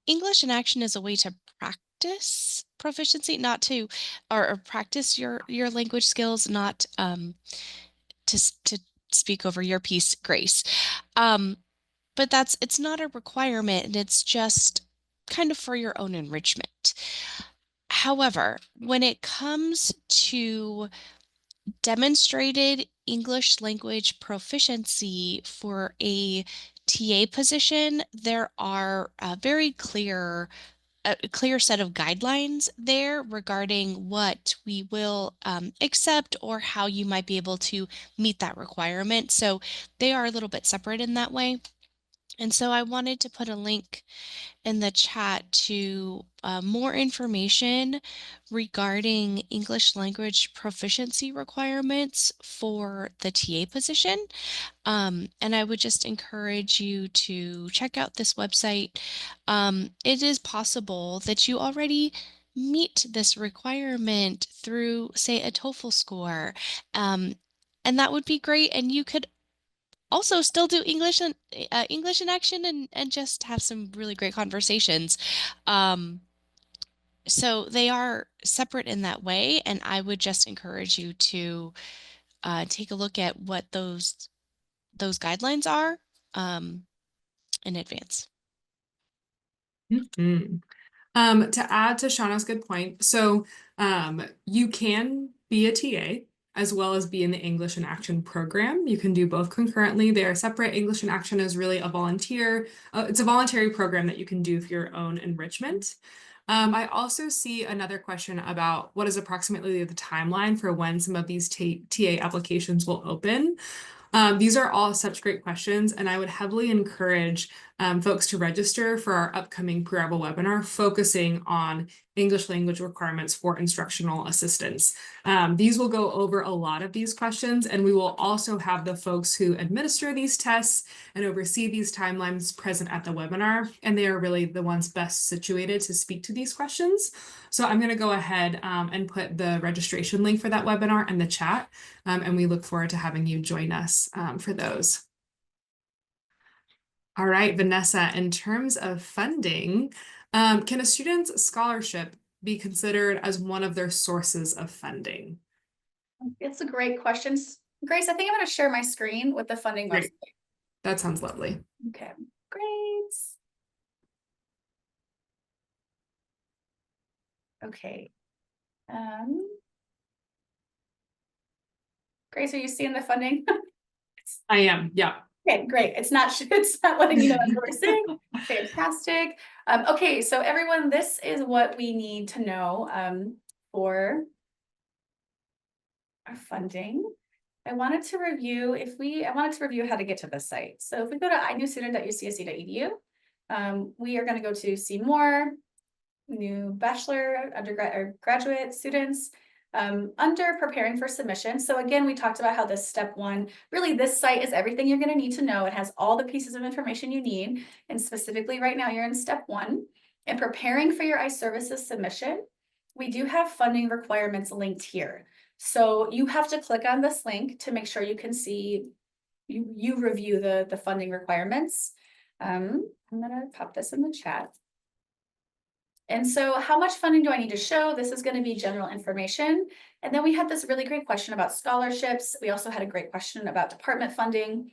D: English in Action is a way to practice proficiency, not to, or practice your language skills, not to speak over your piece, Grace. But it's not a requirement, and it's just kind of for your own enrichment. However, when it comes to demonstrated English language proficiency for a TA position, there are a clear set of guidelines there regarding what we will accept or how you might be able to meet that requirement. So they are a little bit separate in that way. And so I wanted to put a link in the chat to more information regarding English language proficiency requirements for the TA position. And I would just encourage you to check out this website. It is possible that you already meet this requirement through, say, a TOEFL score. And that would be great. And you could also still do English in Action and just have some really great conversations. So they are separate in that way, and I would just encourage you to take a look at what those those guidelines are in advance.
A: Mhm. To add to Shauna's good point, so you can be a TA as well as be in the English in Action program. You can do both concurrently. They are separate. English in Action is really a volunteer. It's a voluntary program that you can do for your own enrichment. I also see another question about what is approximately the timeline for when some of these TA applications will open. These are all such great questions, and I would heavily encourage folks to register for our upcoming pre-arrival webinar focusing on English language requirements for instructional assistants. These will go over a lot of these questions, and we will also have the folks who administer these tests and oversee these timelines present at the webinar, and they are really the ones best situated to speak to these questions. So I'm going to go ahead and put the registration link for that webinar in the chat, and we look forward to having you join us for those. All right, Vanessa, in terms of funding, can a student's scholarship be considered as one of their sources of funding?
B: It's a great question. Grace, I think I'm going to share my screen with the funding website.
A: Great. That sounds lovely.
B: Okay, great. Okay. Grace, are you seeing the funding?
A: I am, yeah.
B: Okay, great. It's not letting you know what we're saying. Fantastic. Okay, so everyone, this is what we need to know for our funding. I wanted to review how to get to the site. So if we go to inewstudent.ucsd.edu, we are going to go to see more, new bachelor, undergrad, or graduate students. Under preparing for submission. So again, we talked about how this step one, really this site is everything you're going to need to know. It has all the pieces of information you need. And specifically right now, you're in step one. And preparing for your iServices submission, we do have funding requirements linked here. So you have to click on this link to make sure you can see, you review the funding requirements. I'm gonna pop this in the chat. And so how much funding do I need to show? This is going to be general information. And then we had this really great question about scholarships. We also had a great question about department funding.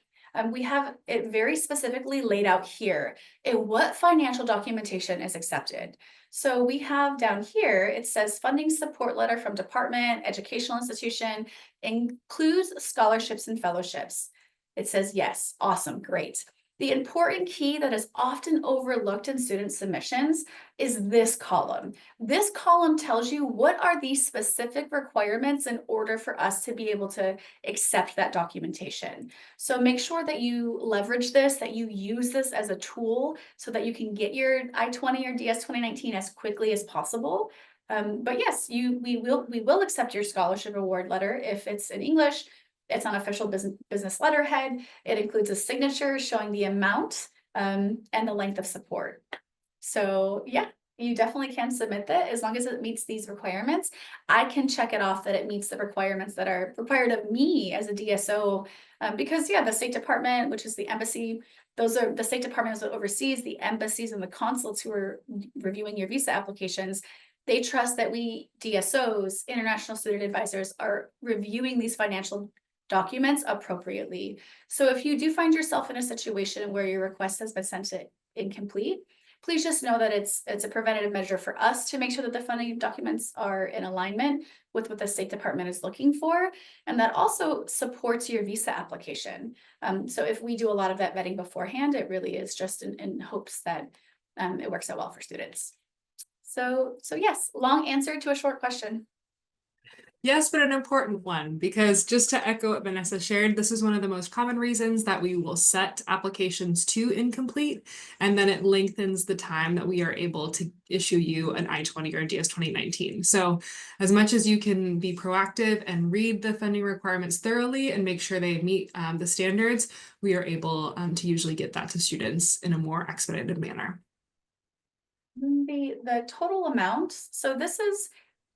B: We have it very specifically laid out here. What financial documentation is accepted? So we have down here, it says funding support letter from department, educational institution, includes scholarships and fellowships. It says yes, awesome, great. The important key that is often overlooked in student submissions is this column. This column tells you what are these specific requirements in order for us to be able to accept that documentation. So make sure that you leverage this, that you use this as a tool so that you can get your I-20 or DS 2019 as quickly as possible. But yes, we will accept your scholarship award letter if it's in English. It's on official business letterhead. It includes a signature showing the amount and the length of support. So yeah, you definitely can submit that as long as it meets these requirements. I can check it off that it meets the requirements that are required of me as a DSO because yeah, the State Department, which is the embassy, the State Department is what oversees the embassies and the consulates who are reviewing your visa applications. They trust that we DSOs, international student advisors, are reviewing these financial documents appropriately. So if you do find yourself in a situation where your request has been sent to incomplete, please just know that it's a preventative measure for us to make sure that the funding documents are in alignment with what the State Department is looking for. And that also supports your visa application. So if we do a lot of that vetting beforehand, it really is just in hopes that it works out well for students. So yes, long answer to a short question.
A: Yes, but an important one, because just to echo what Vanessa shared, this is one of the most common reasons that we will set applications to incomplete, and then it lengthens the time that we are able to issue you an I-20 or DS 2019. So as much as you can be proactive and read the funding requirements thoroughly and make sure they meet the standards, we are able to usually get that to students in a more expedited manner.
B: The total amount, so this is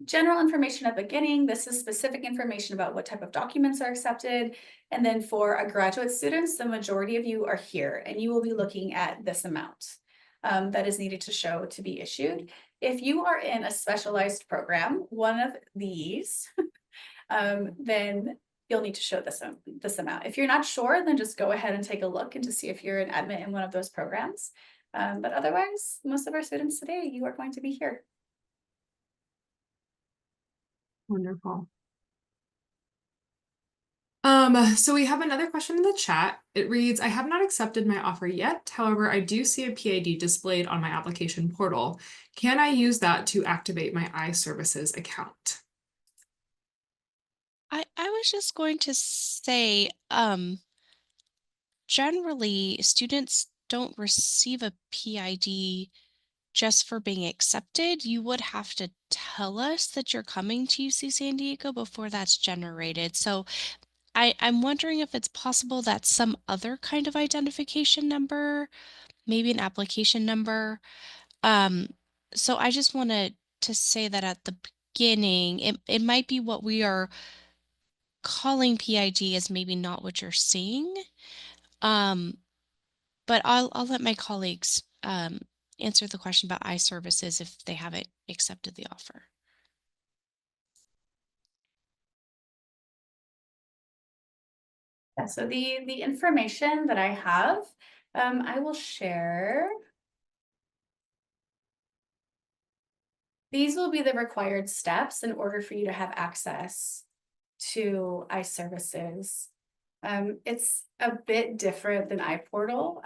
B: general information at the beginning. This is specific information about what type of documents are accepted. And then for our graduate students, the majority of you are here and you will be looking at this amount that is needed to show to be issued. If you are in a specialized program, one of these, then you'll need to show this amount. If you're not sure, then just go ahead and take a look and to see if you're an admit in one of those programs. But otherwise, most of our students today, you are going to be here.
A: Wonderful. So we have another question in the chat. It reads, I have not accepted my offer yet. However, I do see a PID displayed on my application portal. Can I use that to activate my iServices account?
D: I was just going to say, generally, students don't receive a PID just for being accepted. You would have to tell us that you're coming to UC San Diego before that's generated. So I'm wondering if it's possible that some other kind of identification number, maybe an application number. Um, so I just wanted to say that at the beginning, it might be what we are calling PID is maybe not what you're seeing. But I'll let my colleagues answer the question about iServices if they haven't accepted the offer.
B: Yeah, so the information that I have, I will share. These will be the required steps in order for you to have access to iServices. It's a bit different than iPortal.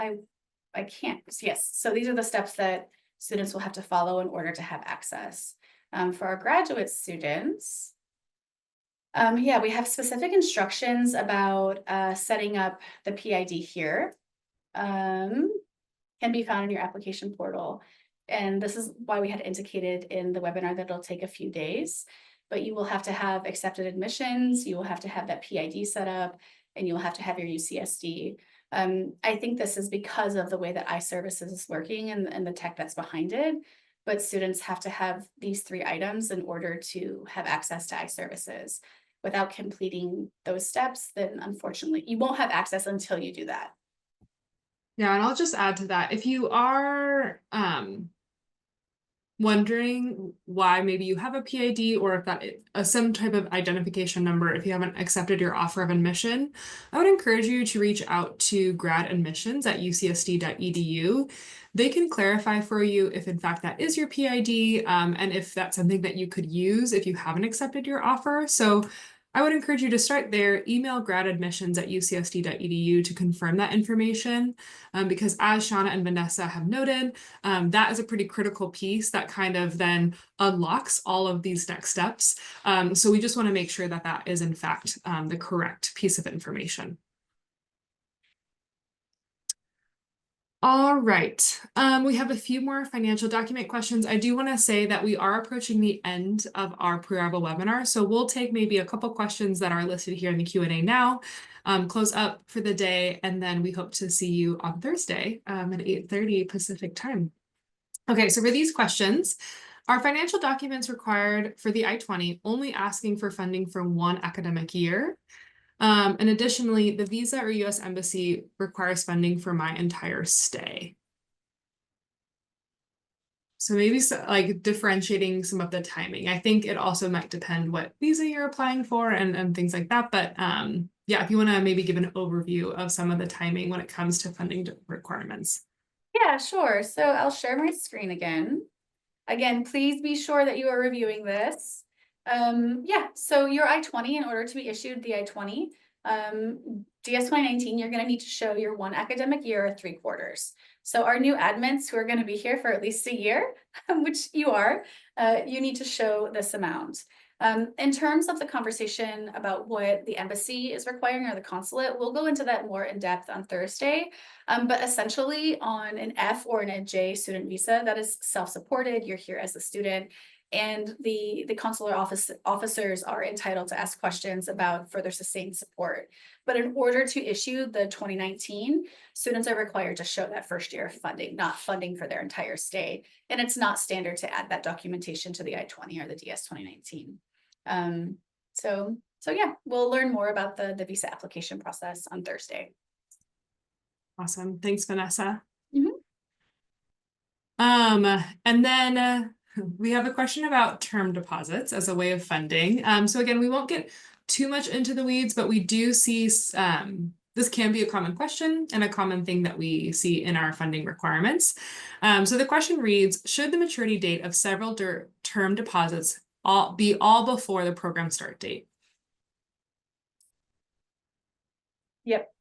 B: I can't, yes. So these are the steps that students will have to follow in order to have access. For our graduate students, yeah, we have specific instructions about setting up the PID here. Can be found in your application portal. And this is why we had indicated in the webinar that it'll take a few days, but you will have to have accepted admissions, you will have to have that PID set up, and you'll have to have your UCSD. I think this is because of the way that iServices is working and the tech that's behind it, but students have to have these 3 items in order to have access to iServices. Without completing those steps, then unfortunately, you won't have access until you do that.
A: Yeah, and I'll just add to that. If you are wondering why maybe you have a PID or if that is some type of identification number, if you haven't accepted your offer of admission, I would encourage you to reach out to gradadmissions@ucsd.edu. They can clarify for you if in fact that is your PID and if that's something that you could use if you haven't accepted your offer. So I would encourage you to start there, email gradadmissions@ucsd.edu to confirm that information, because as Shauna and Vanessa have noted, that is a pretty critical piece that kind of then unlocks all of these next steps. So we just want to make sure that that is in fact the correct piece of information. All right, we have a few more financial document questions. I do want to say that we are approaching the end of our pre-arrival webinar, so we'll take maybe a couple questions that are listed here in the Q&A now, close up for the day, and then we hope to see you on Thursday at 8:30 Pacific time. Okay, so for these questions, are financial documents required for the I-20 only asking for funding for 1 academic year? And additionally, the visa or US Embassy requires funding for my entire stay. So maybe like differentiating some of the timing. I think it also might depend what visa you're applying for and things like that. But yeah, if you want to maybe give an overview of some of the timing when it comes to funding requirements.
B: Yeah, sure. So I'll share my screen again. Again, please be sure that you are reviewing this. Yeah, so your I-20, in order to be issued the I-20, DS 2019, you're going to need to show your 1 academic year or 3 quarters. So our new admins who are going to be here for at least a year, which you are, you need to show this amount. In terms of the conversation about what the embassy is requiring or the consulate, we'll go into that more in depth on Thursday. But essentially on an F or a J student visa, that is self-supported, you're here as a student, and the consular officers are entitled to ask questions about further sustained support. But in order to issue the 2019, students are required to show that first year of funding, not funding for their entire stay. And it's not standard to add that documentation to the I-20 or the DS 2019. So yeah, we'll learn more about the visa application process on Thursday.
A: Awesome. Thanks, Vanessa.
B: Mm-hmm.
A: And then we have a question about term deposits as a way of funding. So again, we won't get too much into the weeds, but we do see this can be a common question and a common thing that we see in our funding requirements. So the question reads, should the maturity date of several term deposits be all before the program start date?
B: Yep.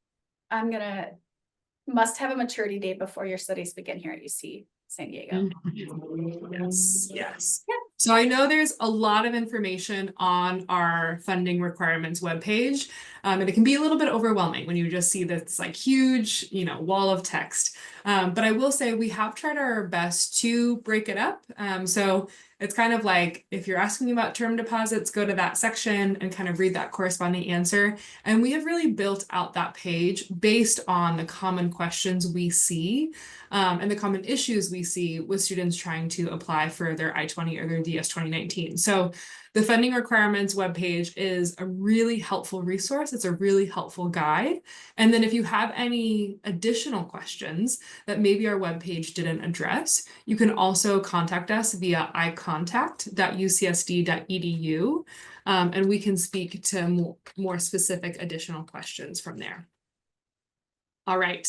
B: Must have a maturity date before your studies begin here at UC San Diego.
A: Yes, yes. Yeah. So I know there's a lot of information on our funding requirements webpage, and it can be a little bit overwhelming when you just see this like huge, wall of text. But I will say we have tried our best to break it up. So it's kind of like if you're asking about term deposits, go to that section and kind of read that corresponding answer. And we have really built out that page based on the common questions we see and the common issues we see with students trying to apply for their I-20 or their DS 2019. So the funding requirements webpage is a really helpful resource. It's a really helpful guide. And then if you have any additional questions that maybe our webpage didn't address, you can also contact us via icontact.ucsd.edu, and we can speak to more specific additional questions from there. All right.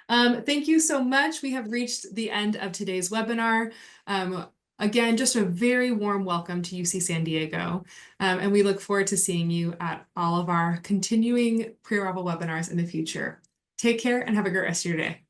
A: Thank you so much. We have reached the end of today's webinar. Again, just a very warm welcome to UC San Diego, and we look forward to seeing you at all of our continuing pre-arrival webinars in the future. Take care and have a great rest of your day.